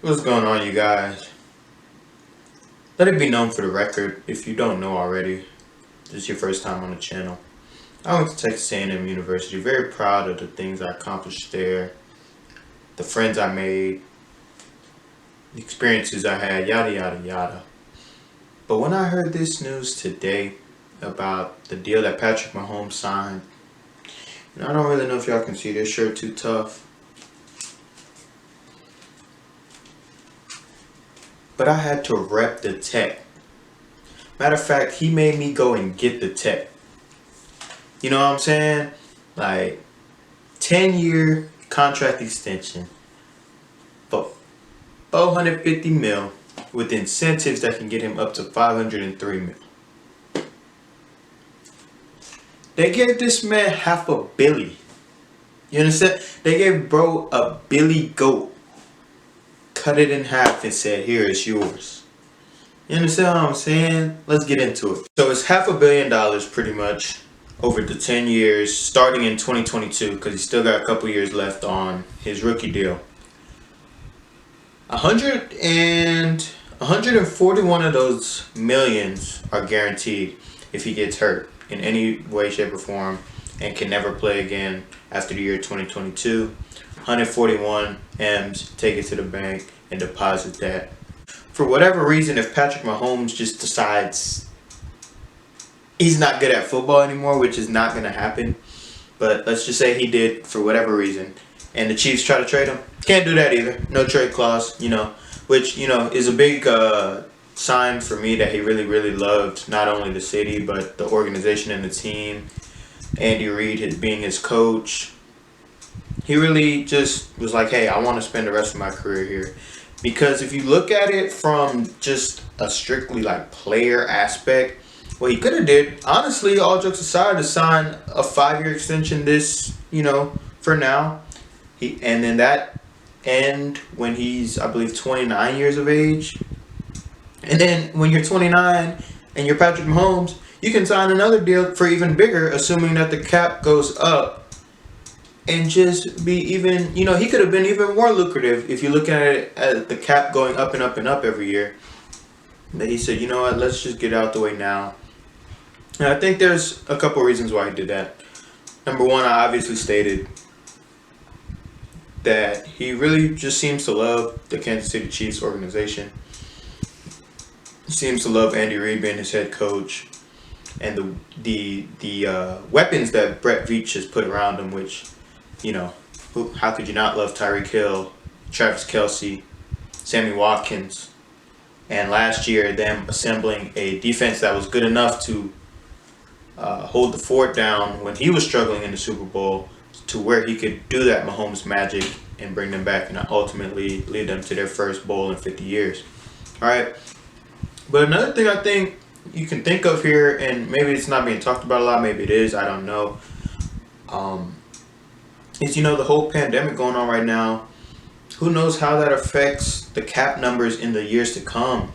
What's going on, you guys? Let it be known for the record, if you don't know already, this is your first time on the channel. I went to Texas A&M University, very proud of the things I accomplished there, the friends I made, the experiences I had, yada yada yada. But when I heard this news today about the deal that Patrick Mahomes signed, and I don't really know if y'all can see this shirt too tough, but I had to rep the tech. Matter of fact, he made me go and get the tech. You know what I'm saying? Like, 10-year contract extension for $450 million with incentives that can get him up to $503 million. They gave this man $500 million. You understand? They gave bro a Billy Goat, cut it in half and said, "Here, it's yours." You understand what I'm saying? Let's get into it. So it's $500 million pretty much over the 10 years, starting in 2022, because he's still got a couple years left on his rookie deal. 141 of those millions are guaranteed if he gets hurt in any way, shape, or form and can never play again after the year 2022. 141 M's, take it to the bank and deposit that. For whatever reason, if Patrick Mahomes just decides he's not good at football anymore, which is not going to happen, but let's just say he did for whatever reason, and the Chiefs try to trade him, can't do that either. No trade clause, which, is a big sign for me that he really, really loved not only the city, but the organization and the team. Andy Reid being his coach. He really just was like, hey, I want to spend the rest of my career here. Because if you look at it from just a strictly like player aspect, what he could have did, honestly, all jokes aside, is sign a 5-year extension for now. And then that end when he's, I believe, 29 years of age. And then when you're 29 and you're Patrick Mahomes, you can sign another deal for even bigger, assuming that the cap goes up. And just be even, he could have been even more lucrative if you look at it at the cap going up and up and up every year. But he said, you know what, let's just get out the way now. And I think there's a couple reasons why he did that. Number one, I obviously stated that he really just seems to love the Kansas City Chiefs organization. He seems to love Andy Reid being his head coach. And the weapons that Brett Veach has put around him, which, how could you not love Tyreek Hill, Travis Kelce, Sammy Watkins, and last year them assembling a defense that was good enough to hold the fort down when he was struggling in the Super Bowl to where he could do that Mahomes magic and bring them back and ultimately lead them to their first bowl in 50 years. All right. But another thing I think you can think of here, and maybe it's not being talked about a lot, maybe it is, I don't know, is, the whole pandemic going on right now. Who knows how that affects the cap numbers in the years to come.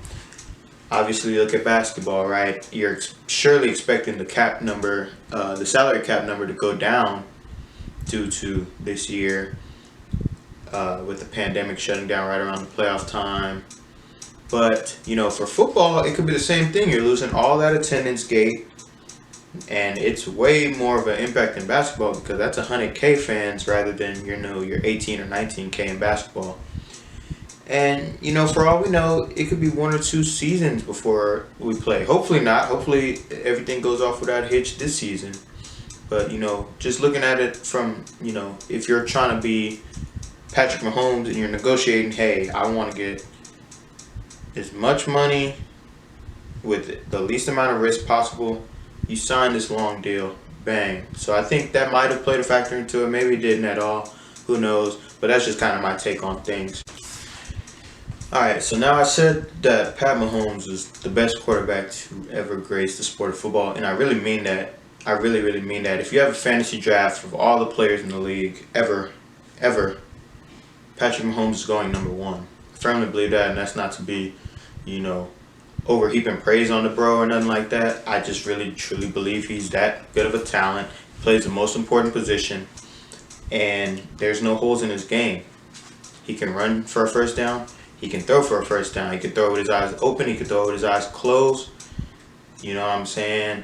Obviously, look at basketball, right? You're surely expecting the cap number, the salary cap number to go down due to this year with the pandemic shutting down right around the playoff time. But, for football, it could be the same thing. You're losing all that attendance gate. And it's way more of an impact in basketball because that's 100K fans rather than, your 18 or 19K in basketball. And, for all we know, it could be 1 or 2 seasons before we play. Hopefully not. Hopefully everything goes off without a hitch this season. But, just looking at it from, if you're trying to be Patrick Mahomes and you're negotiating, hey, I want to get as much money with the least amount of risk possible, you sign this long deal, bang. So I think that might have played a factor into it. Maybe it didn't at all. Who knows? But that's just kind of my take on things. All right, so now I said that Pat Mahomes is the best quarterback to ever grace the sport of football, and I really mean that. I really, really mean that. If you have a fantasy draft of all the players in the league ever, Patrick Mahomes is going number 1. I firmly believe that, and that's not to be, over heaping praise on the bro or nothing like that. I just really, truly believe he's that good of a talent. He plays the most important position, and there's no holes in his game. He can run for a first down. He can throw for a first down. He can throw with his eyes open. He can throw with his eyes closed. You know what I'm saying?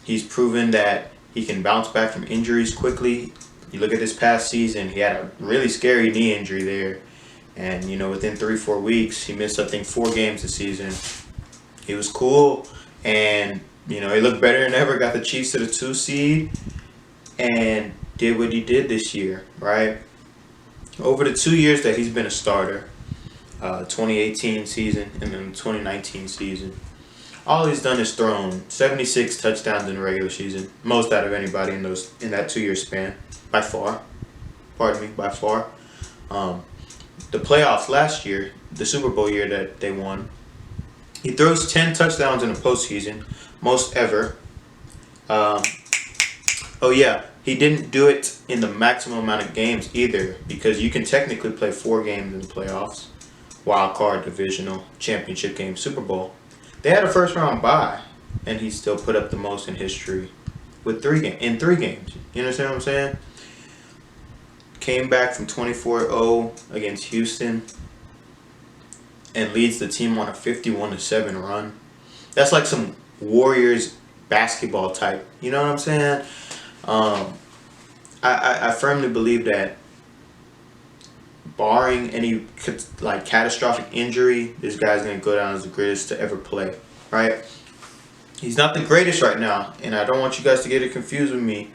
He's proven that he can bounce back from injuries quickly. You look at this past season, he had a really scary knee injury there. And, within 3-4 weeks, he missed, I think, 4 games this season. He was cool. And, he looked better than ever. Got the Chiefs to the 2 seed. And did what he did this year, right? Over the 2 years that he's been a starter, 2018 season and then the 2019 season, all he's done is thrown 76 touchdowns in the regular season, most out of anybody in that 2-year span, by far. Pardon me, by far. The playoffs last year, the Super Bowl year that they won, he throws 10 touchdowns in the postseason, most ever. He didn't do it in the maximum amount of games either, because you can technically play 4 games in the playoffs, wild card, divisional, championship game, Super Bowl. They had a first round bye, and he still put up the most in history with 3 games. You understand what I'm saying? Came back from 24-0 against Houston and leads the team on a 51-7 run. That's like some Warriors basketball type. You know what I'm saying? I firmly believe that, barring any catastrophic injury, this guy's gonna go down as the greatest to ever play. Right? He's not the greatest right now, and I don't want you guys to get it confused with me,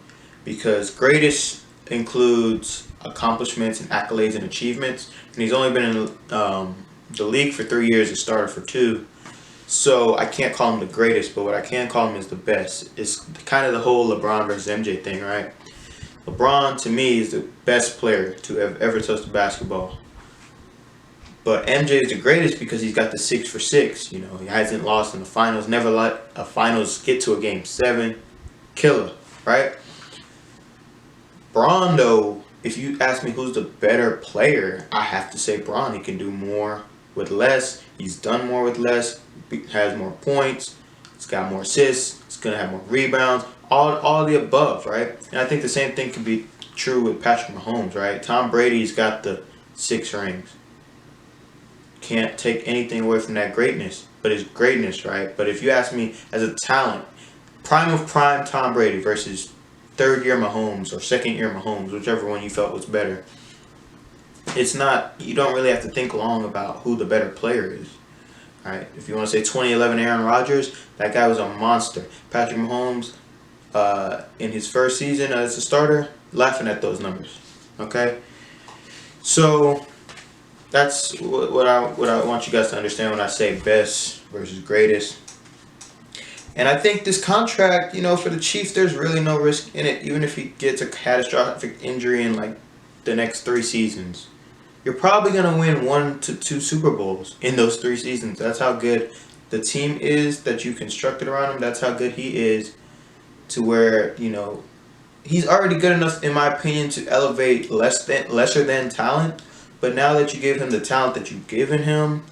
because greatest includes accomplishments and accolades and achievements, and he's only been in the league for 3 years and started for 2. So I can't call him the greatest, but what I can call him is the best. It's kind of the whole LeBron versus MJ thing, right? LeBron, to me, is the best player to have ever touched a basketball. But MJ is the greatest because he's got the 6 for 6. He hasn't lost in the finals, never let a finals get to a game 7. Killer, right? Bron, though, if you ask me who's the better player, I have to say Bron. He can do more with less. He's done more with less. Has more points. He's got more assists. He's going to have more rebounds. All the above, right? And I think the same thing can be true with Patrick Mahomes, right? Tom Brady's got the 6 rings. Can't take anything away from that greatness, but his greatness, right? But if you ask me as a talent, prime of prime Tom Brady versus 3rd-year Mahomes or 2nd-year Mahomes, whichever one you felt was better, it's not, you don't really have to think long about who the better player is. All right? If you want to say 2011 Aaron Rodgers, that guy was a monster. Patrick Mahomes, in his first season as a starter, laughing at those numbers. Okay? So that's what I want you guys to understand when I say best versus greatest. And I think this contract, for the Chiefs, there's really no risk in it. Even if he gets a catastrophic injury in the next 3 seasons, you're probably going to win 1 to 2 Super Bowls in those 3 seasons. That's how good the team is that you constructed around him. That's how good he is, to where, he's already good enough, in my opinion, to elevate lesser than talent. But now that you give him the talent that you've given him,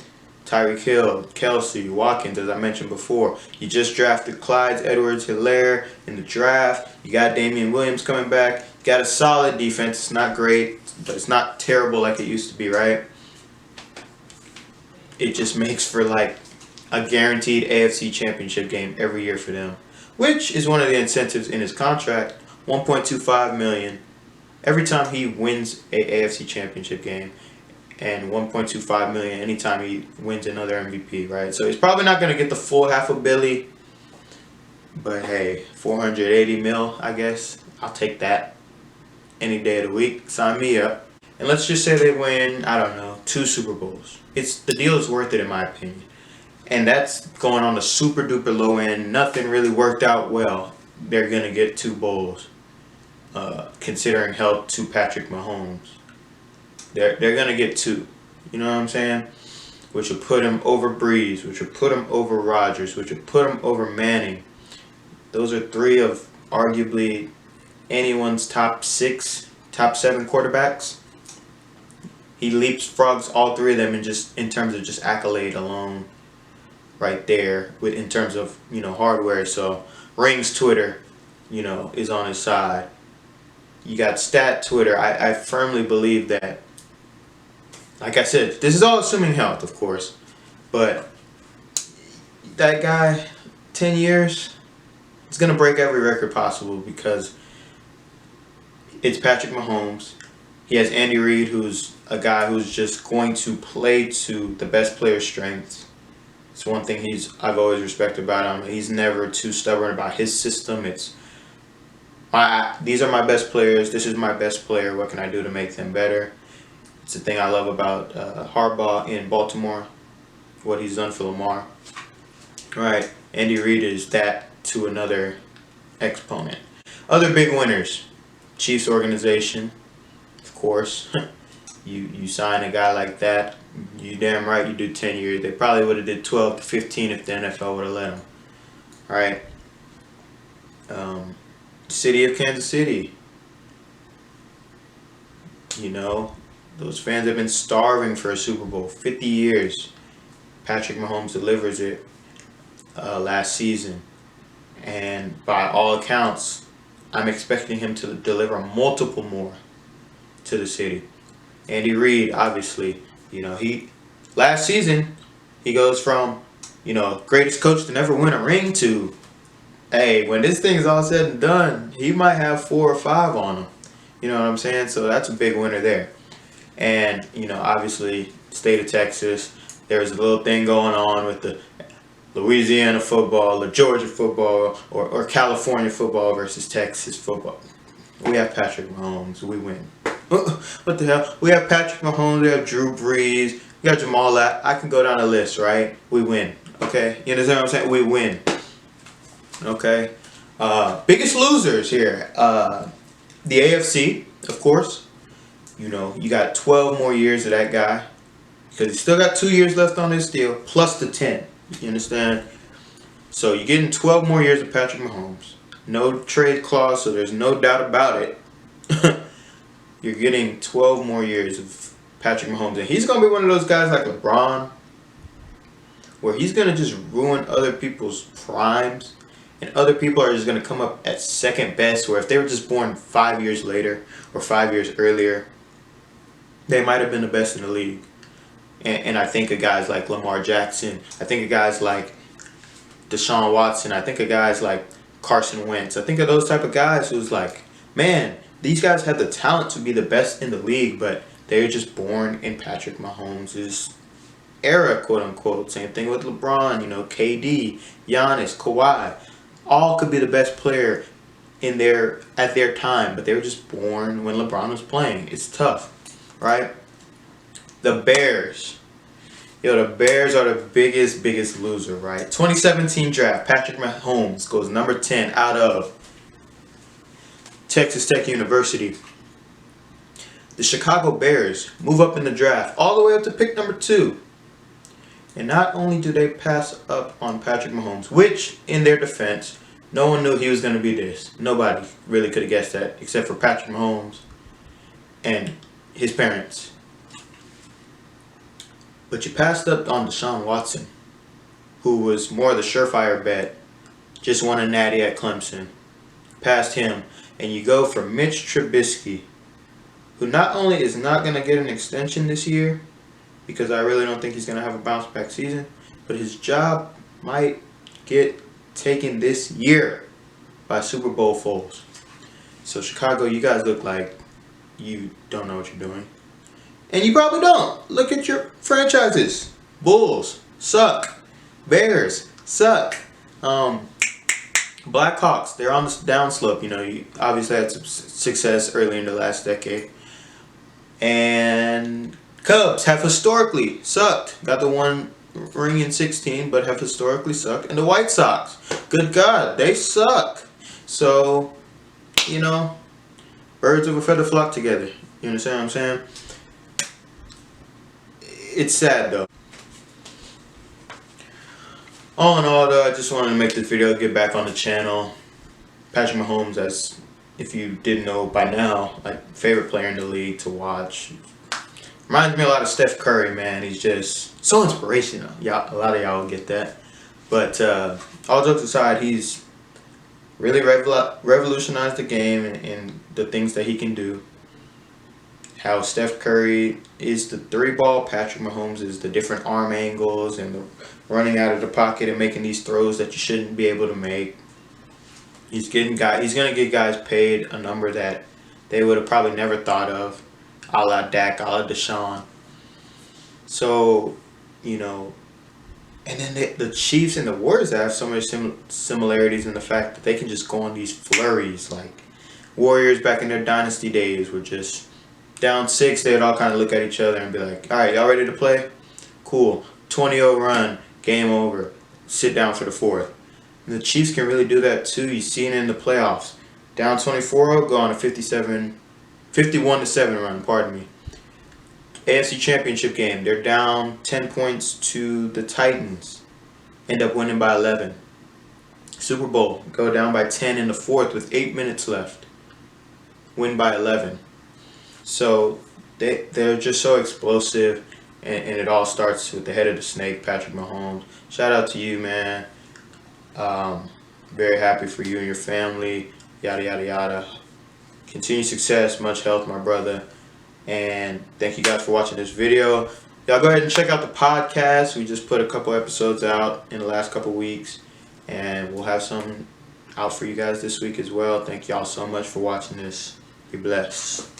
Tyreek Hill, Kelsey, Watkins, as I mentioned before, you just drafted Clyde Edwards-Helaire in the draft. You got Damian Williams coming back. You got a solid defense. It's not great, but it's not terrible like it used to be, right? It just makes for a guaranteed AFC championship game every year for them, which is one of the incentives in his contract. $1.25 million every time he wins a AFC championship game, and $1.25 million anytime he wins another MVP, right? So he's probably not going to get the full $500 million, but hey, $480 million, I guess. I'll take that any day of the week. Sign me up. And let's just say they win, 2 Super Bowls. The deal is worth it, in my opinion. And that's going on the super duper low end. Nothing really worked out well. They're going to get 2 bowls, considering help to Patrick Mahomes. They're going to get 2. You know what I'm saying? Which will put him over Breeze, which will put him over Rodgers, which will put him over Manning. Those are 3 of arguably anyone's top 6, top 7 quarterbacks. He leapfrogs all 3 of them in terms of just accolade alone, right there, in terms of hardware. So Rings Twitter, is on his side. You got Stat Twitter. I firmly believe that like I said, this is all assuming health, of course. But that guy, 10 years, it's going to break every record possible because it's Patrick Mahomes. He has Andy Reid, who's a guy who's just going to play to the best player's strengths. It's one thing I've always respected about him. He's never too stubborn about his system. It's these are my best players. This is my best player. What can I do to make them better? It's the thing I love about Harbaugh in Baltimore, what he's done for Lamar. Right, Andy Reid is that to another exponent. Other big winners, Chiefs organization, of course. You sign a guy like that, you damn right you do 10 years. They probably would have did 12 to 15 if the NFL would have let them. Right. City of Kansas City. You know, those fans have been starving for a Super Bowl. 50 years. Patrick Mahomes delivers it last season. And by all accounts, I'm expecting him to deliver multiple more to the city. Andy Reid, obviously, last season, he goes from, greatest coach to never win a ring to, hey, when this thing is all said and done, he might have 4 or 5 on him. You know what I'm saying? So that's a big winner there. And, obviously, state of Texas, there's a little thing going on with the Louisiana football, or Georgia football, or California football versus Texas football. We have Patrick Mahomes. We win. What the hell? We have Patrick Mahomes. We have Drew Brees. We got Jamal. I can go down the list, right? We win. Okay? You understand what I'm saying? We win. Okay? Biggest losers here. The AFC, of course. You got 12 more years of that guy. Because he's still got 2 years left on his deal, plus the 10. You understand? So you're getting 12 more years of Patrick Mahomes. No trade clause, so there's no doubt about it. You're getting 12 more years of Patrick Mahomes. And he's going to be one of those guys like LeBron, where he's going to just ruin other people's primes. And other people are just going to come up at second best, where if they were just born 5 years later or 5 years earlier, they might have been the best in the league. And I think of guys like Lamar Jackson. I think of guys like Deshaun Watson. I think of guys like Carson Wentz. I think of those type of guys who's like, man, these guys have the talent to be the best in the league, but they're just born in Patrick Mahomes' era, quote unquote. Same thing with LeBron, KD, Giannis, Kawhi. All could be the best player at their time, but they were just born when LeBron was playing. It's tough, right? The Bears. The Bears are the biggest loser, right? 2017 draft, Patrick Mahomes goes number 10 out of Texas Tech University. The Chicago Bears move up in the draft all the way up to pick number 2. And not only do they pass up on Patrick Mahomes, which, in their defense, no one knew he was going to be this. Nobody really could have guessed that except for Patrick Mahomes and his parents. But you passed up on Deshaun Watson, who was more the surefire bet, just won a natty at Clemson. Past him, and you go for Mitch Trubisky, who not only is not going to get an extension this year, because I really don't think he's going to have a bounce back season, but his job might get taken this year by Super Bowl Foles. So Chicago, you guys look like you don't know what you're doing. And you probably don't. Look at your franchises. Bulls suck. Bears suck. Blackhawks, they're on the downslope. You obviously had some success early in the last decade. And Cubs have historically sucked. Got the one ring in 16, but have historically sucked. And the White Sox, good God, they suck. So, birds of a feather flock together. You understand what I'm saying? It's sad though. All in all though, I just wanted to make this video, get back on the channel. Patrick Mahomes, as if you didn't know by now, like favorite player in the league to watch. Reminds me a lot of Steph Curry, man. He's just so inspirational. A lot of y'all will get that. But all jokes aside, he's really revolutionized the game and the things that he can do. How Steph Curry is the three ball. Patrick Mahomes is the different arm angles and the running out of the pocket and making these throws that you shouldn't be able to make. He's gonna get guys paid a number that they would have probably never thought of, a la Dak, a la Deshaun. So, you know, and then the Chiefs and the Warriors have so many similarities in the fact that they can just go on these flurries. Like Warriors back in their dynasty days were just down 6. They'd all kind of look at each other and be like, "All right, y'all ready to play? Cool. 20-0 run, game over. Sit down for the fourth." And the Chiefs can really do that too. You see it in the playoffs. Down 24-0, go on a 51-7 run. Pardon me. AFC Championship game, they're down 10 points to the Titans. End up winning by 11. Super Bowl, go down by 10 in the fourth with 8 minutes left. Win by 11. So they're just so explosive, and it all starts with the head of the snake, Patrick Mahomes. Shout out to you, man. Very happy for you and your family. Yada, yada, yada. Continued success, much health, my brother. And thank you guys for watching this video. Y'all go ahead and check out the podcast. We just put a couple episodes out in the last couple weeks. And we'll have some out for you guys this week as well. Thank y'all so much for watching this. Be blessed.